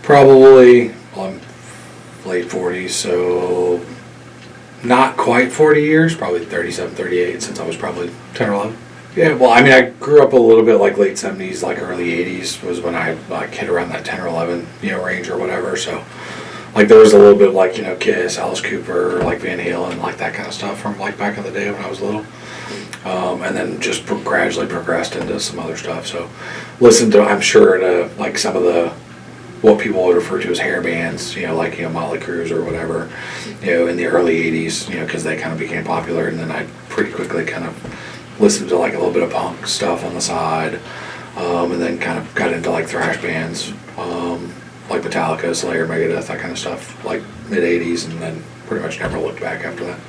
Probably, well, I'm late 40s, so not quite 40 years, probably 37, 38 since I was probably 10 or 11. Yeah, well, I mean, I grew up a little bit like late 70s, like early 80s was when I like hit around that 10 or 11, range or whatever. So, like, there was a little bit of, like, Kiss, Alice Cooper, like Van Halen, like that kind of stuff from like back in the day when I was little. And then just gradually progressed into some other stuff. So, listened to, I'm sure, to like some of the what people would refer to as hair bands, like Motley Crue or whatever, in the early '80s, because they kind of became popular, and then I pretty quickly kind of listened to like a little bit of punk stuff on the side, and then kind of got into like thrash bands, like Metallica, Slayer, Megadeth, that kind of stuff, like mid '80s, and then pretty much never looked back after that.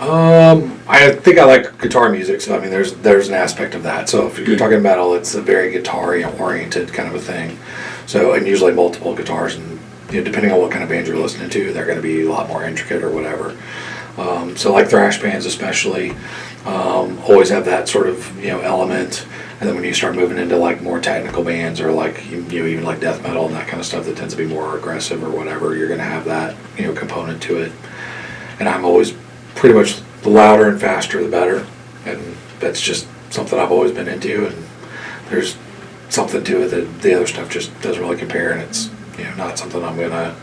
I think I like guitar music, so I mean, there's an aspect of that. So if you're talking metal, it's a very guitar-oriented kind of a thing. So, and usually multiple guitars, and depending on what kind of band you're listening to, they're going to be a lot more intricate or whatever. So like thrash bands especially, always have that sort of element. And then when you start moving into like more technical bands or like even like death metal and that kind of stuff that tends to be more aggressive or whatever, you're going to have that component to it. And I'm always pretty much the louder and faster the better, and that's just something I've always been into, and there's something to it that the other stuff just doesn't really compare, and it's not something I'm gonna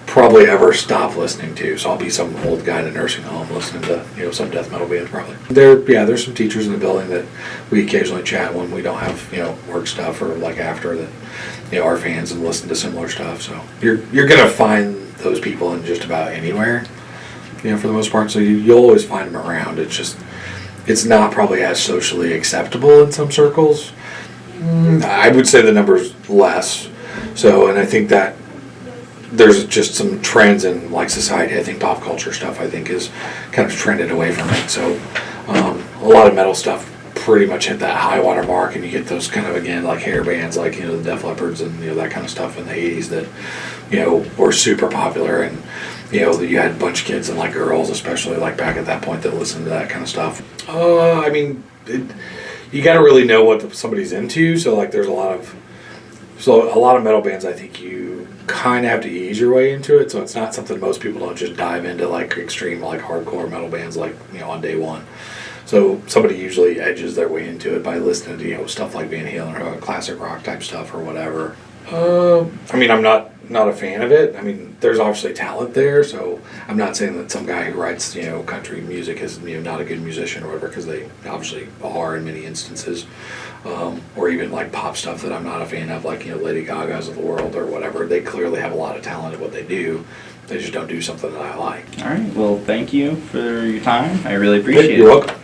probably ever stop listening to. So I'll be some old guy in a nursing home listening to some death metal band probably. There's some teachers in the building that we occasionally chat when we don't have work stuff or like after that are fans and listen to similar stuff. So you're gonna find those people in just about anywhere. For the most part, so you'll always find them around. It's not probably as socially acceptable in some circles. I would say the number's less. So, and I think that there's just some trends in like society. I think pop culture stuff, I think, is kind of trended away from it. So, a lot of metal stuff pretty much hit that high water mark, and you get those kind of, again, like hair bands, like the Def Leppards and that kind of stuff in the '80s that were super popular, and you had a bunch of kids and like girls, especially like back at that point, that listened to that kind of stuff. I mean, you got to really know what somebody's into. So like, there's a lot of metal bands. I think you kind of have to ease your way into it. So it's not something most people don't just dive into, like extreme, like hardcore metal bands, like on day one. So somebody usually edges their way into it by listening to stuff like Van Halen or classic rock type stuff or whatever. I mean, I'm not a fan of it. I mean, there's obviously talent there, so I'm not saying that some guy who writes country music is not a good musician or whatever, because they obviously are in many instances, or even like pop stuff that I'm not a fan of, like Lady Gaga's of the world or whatever. They clearly have a lot of talent at what they do. They just don't do something that I like. All right. Well, thank you for your time. I really appreciate it. You're welcome.